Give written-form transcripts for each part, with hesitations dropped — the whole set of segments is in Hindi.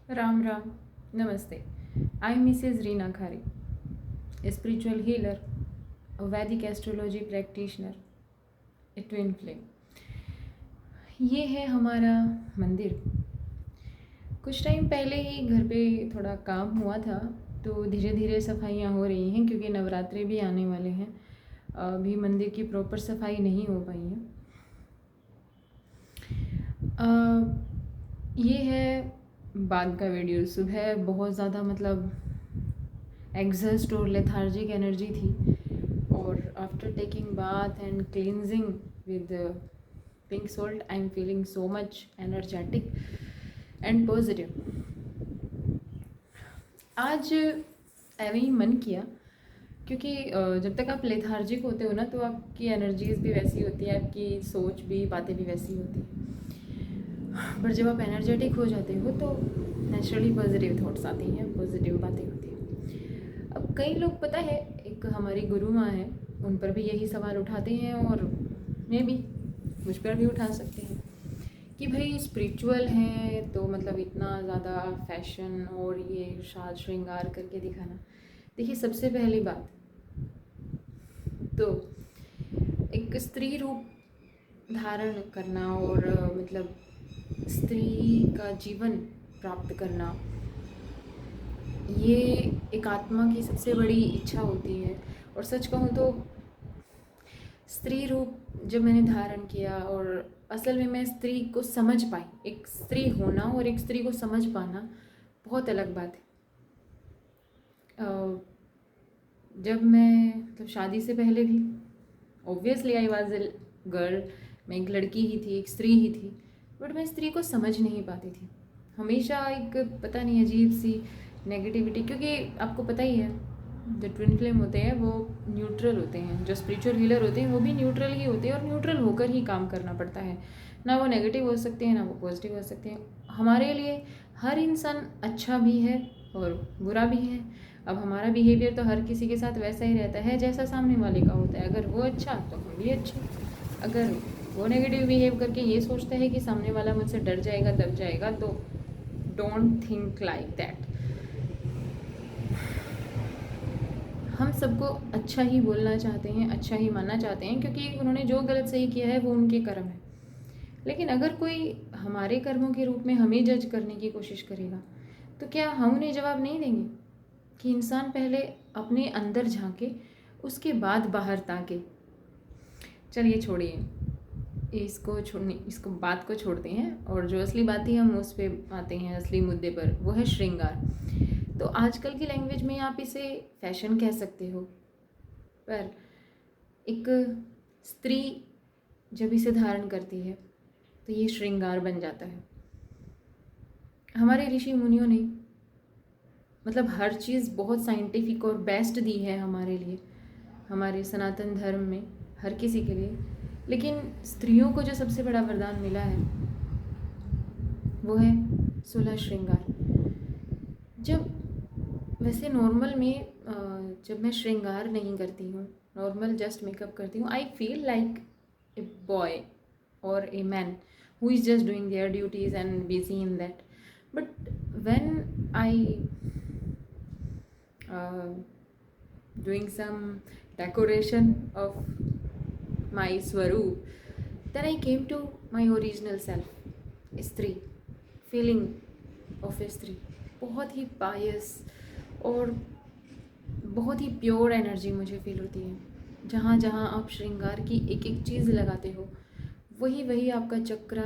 Ram Ram, Namaste. I am Mrs. Reena Khare, a spiritual healer, a Vedic astrology practitioner, a twin flame. ये है हमारा मंदिर। कुछ टाइम पहले ही घर पे थोड़ा काम हुआ था, तो धीरे धीरे सफाइयाँ हो रही हैं क्योंकि नवरात्रे भी आने वाले हैं। अभी मंदिर की प्रॉपर सफाई नहीं हो पाई है। ये है बाद का वीडियो। सुबह बहुत ज़्यादा एग्जस्ट और लेथार्जिक एनर्जी थी, और after taking bath and cleansing with pink salt I am feeling so much energetic and positive. आज ऐसे ही मन किया क्योंकि जब तक आप लेथार्जिक होते हो ना, तो आपकी एनर्जीज भी वैसी होती है, आपकी सोच भी, बातें भी वैसी होती हैं। पर जब आप एनर्जेटिक हो जाते हो तो नेचुरली पॉजिटिव थॉट्स आती हैं, पॉजिटिव बातें होती हैं। अब कई लोग, पता है, एक हमारी गुरु माँ है, उन पर भी यही सवाल उठाते हैं, और मैं भी, मुझ पर भी उठा सकते हैं कि भाई स्पिरिचुअल है तो इतना ज़्यादा फैशन और ये साज श्रृंगार करके दिखाना। देखिए, सबसे पहली बात तो एक स्त्री रूप धारण करना और स्त्री का जीवन प्राप्त करना, ये एक आत्मा की सबसे बड़ी इच्छा होती है। और सच कहूँ तो स्त्री रूप जब मैंने धारण किया और असल में मैं स्त्री को समझ पाई, एक स्त्री होना और एक स्त्री को समझ पाना बहुत अलग बात है। जब मैं शादी से पहले भी obviously I was a girl, मैं एक लड़की ही थी, एक स्त्री ही थी, बट मैं स्त्री को समझ नहीं पाती थी। हमेशा एक पता नहीं अजीब सी नेगेटिविटी, क्योंकि आपको पता ही है जो ट्विन फ्लेम होते हैं वो न्यूट्रल होते हैं, जो स्पिरिचुअल हीलर होते हैं वो भी न्यूट्रल ही होते हैं, और न्यूट्रल होकर ही काम करना पड़ता है। ना वो नेगेटिव हो सकते हैं, ना वो पॉजिटिव हो सकते हैं। हमारे लिए हर इंसान अच्छा भी है और बुरा भी है। अब हमारा बिहेवियर तो हर किसी के साथ वैसा ही रहता है जैसा सामने वाले का होता है। अगर वो अच्छा तो हम भी अच्छे, अगर वो नेगेटिव बिहेव करके ये सोचता है कि सामने वाला मुझसे डर जाएगा, दब जाएगा, तो डोंट थिंक लाइक दैट। हम सबको अच्छा ही बोलना चाहते हैं, अच्छा ही मानना चाहते हैं, क्योंकि उन्होंने जो गलत सही किया है वो उनके कर्म है। लेकिन अगर कोई हमारे कर्मों के रूप में हमें जज करने की कोशिश करेगा, तो क्या हम उन्हें जवाब नहीं देंगे कि इंसान पहले अपने अंदर झांके, उसके बाद बाहर ताके। चलिए छोड़िए, इसको बात को छोड़ते हैं, और जो असली बात ही हम उस पर आते हैं, असली मुद्दे पर, वो है श्रृंगार। तो आजकल की लैंग्वेज में आप इसे फैशन कह सकते हो, पर एक स्त्री जब इसे धारण करती है तो ये श्रृंगार बन जाता है। हमारे ऋषि मुनियों ने हर चीज़ बहुत साइंटिफिक और बेस्ट दी है हमारे लिए, हमारे सनातन धर्म में, हर किसी के लिए। लेकिन स्त्रियों को जो सबसे बड़ा वरदान मिला है वो है 16 श्रृंगार। जब वैसे नॉर्मल में जब मैं श्रृंगार नहीं करती हूँ, नॉर्मल जस्ट मेकअप करती हूँ, I feel like a boy और a man who is just doing their duties and busy in that. But when I doing some decoration of my swaroop, then I came to my original self, स्त्री, feeling of a स्त्री, बहुत ही पायस और बहुत ही प्योर एनर्जी मुझे फील होती है। जहाँ जहाँ आप श्रृंगार की एक एक चीज़ लगाते हो, वही वही आपका चक्र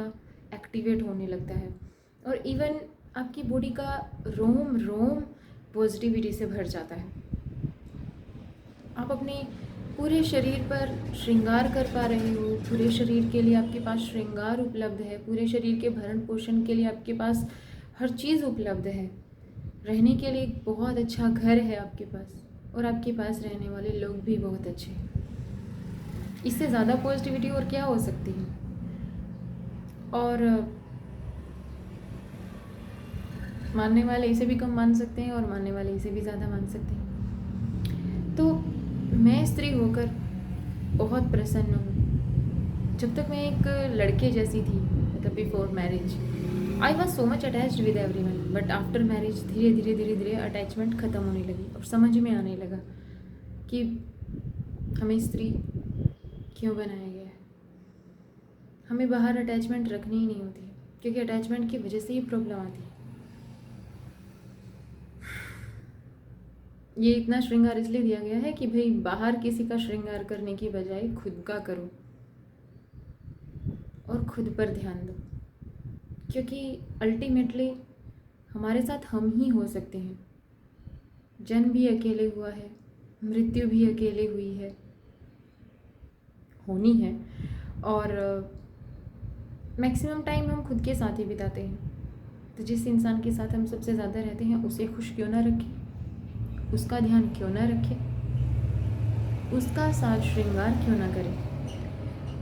एक्टिवेट होने लगता है, और इवन आपकी बॉडी का रोम रोम पॉजिटिविटी से भर जाता है। आप अपने पूरे शरीर पर श्रृंगार कर पा रहे हो, पूरे शरीर के लिए आपके पास श्रृंगार उपलब्ध है, पूरे शरीर के भरण पोषण के लिए आपके पास हर चीज़ उपलब्ध है, रहने के लिए एक बहुत अच्छा घर है आपके पास, और आपके पास रहने वाले लोग भी बहुत अच्छे हैं। इससे ज़्यादा पॉजिटिविटी और क्या हो सकती है? और मानने वाले इसे भी कम मान सकते हैं और मानने वाले इसे भी ज़्यादा मान सकते हैं। तो मैं स्त्री होकर बहुत प्रसन्न हूँ। जब तक मैं एक लड़के जैसी थी, before marriage, I was so much attached with every one, but after marriage धीरे धीरे धीरे धीरे अटैचमेंट ख़त्म होने लगी और समझ में आने लगा कि हमें स्त्री क्यों बनाया गया है। हमें बाहर अटैचमेंट रखनी ही नहीं होती, क्योंकि अटैचमेंट की वजह से ही प्रॉब्लम आती है। ये इतना श्रृंगार इसलिए दिया गया है कि भाई बाहर किसी का श्रृंगार करने की बजाय खुद का करो और खुद पर ध्यान दो, क्योंकि अल्टीमेटली हमारे साथ हम ही हो सकते हैं। जन्म भी अकेले हुआ है, मृत्यु भी अकेले हुई है, होनी है, और मैक्सिमम टाइम हम खुद के साथ ही बिताते हैं। तो जिस इंसान के साथ हम सबसे ज़्यादा रहते हैं उसे खुश क्यों ना रखें, उसका ध्यान क्यों ना रखें, उसका साज श्रृंगार क्यों ना करें।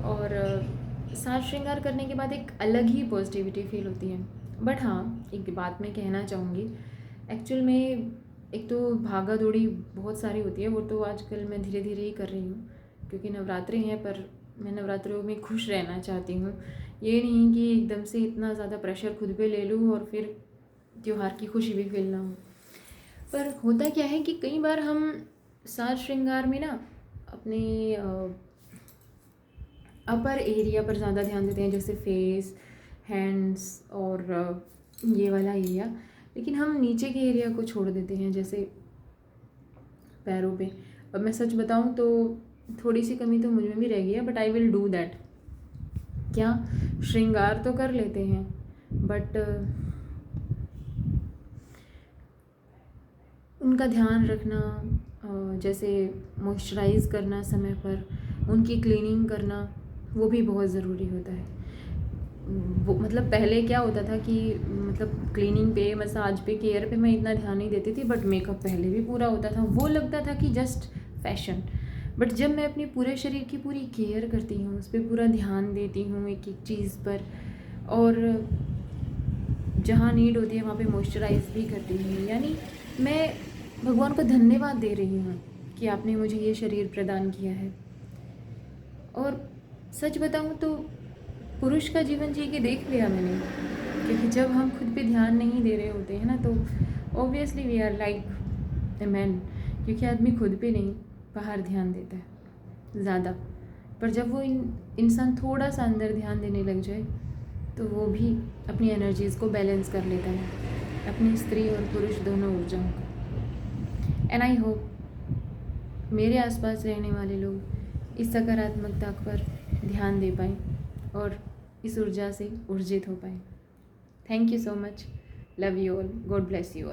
और साज श्रृंगार करने के बाद एक अलग ही पॉजिटिविटी फील होती है। बट हाँ, एक बात मैं कहना चाहूँगी, एक्चुअल में एक तो भागा दौड़ी बहुत सारी होती है, वो तो आजकल मैं धीरे धीरे ही कर रही हूँ, क्योंकि नवरात्रे हैं, पर मैं नवरात्रों में खुश रहना चाहती हूँ। ये नहीं कि एकदम से इतना ज़्यादा प्रेशर खुद पे ले लूँ और फिर त्योहार की खुशी भी फील ना हो। पर होता क्या है कि कई बार हम साज श्रृंगार में ना अपने अपर एरिया पर ज़्यादा ध्यान देते हैं, जैसे फेस, हैंड्स और ये वाला एरिया, लेकिन हम नीचे के एरिया को छोड़ देते हैं, जैसे पैरों पे। अब मैं सच बताऊं तो थोड़ी सी कमी तो मुझ में भी रह गई है, but I will do that. क्या श्रृंगार तो कर लेते हैं, बट उनका ध्यान रखना, जैसे मॉइस्चराइज़ करना समय पर, उनकी क्लीनिंग करना, वो भी बहुत ज़रूरी होता है। वो मतलब पहले क्या होता था कि मतलब क्लीनिंग पे, मसाज पे, केयर पे मैं इतना ध्यान नहीं देती थी, बट मेकअप पहले भी पूरा होता था, वो लगता था कि जस्ट फैशन। बट जब मैं अपने पूरे शरीर की पूरी केयर करती हूँ, उस पर पूरा ध्यान देती हूँ एक एक चीज़ पर, और जहाँ नीड होती है वहाँ पे मॉइस्चराइज़ भी करती हूँ, यानी मैं भगवान को धन्यवाद दे रही हूँ कि आपने मुझे ये शरीर प्रदान किया है। और सच बताऊँ तो पुरुष का जीवन जी के देख लिया मैंने, क्योंकि जब हम खुद पे ध्यान नहीं दे रहे होते हैं ना, तो obviously we are like a man, क्योंकि आदमी खुद पे नहीं बाहर ध्यान देता है ज़्यादा। पर जब वो इंसान थोड़ा सा अंदर ध्यान देने लग जाए तो वो भी अपनी एनर्जीज़ को बैलेंस कर लेता है, अपनी स्त्री और पुरुष दोनों ऊर्जाओं को। एंड आई होप मेरे आसपास रहने वाले लोग इस सकारात्मकता पर ध्यान दे पाएँ और इस ऊर्जा से ऊर्जित हो पाए। Thank you so much, love you all, God bless you all.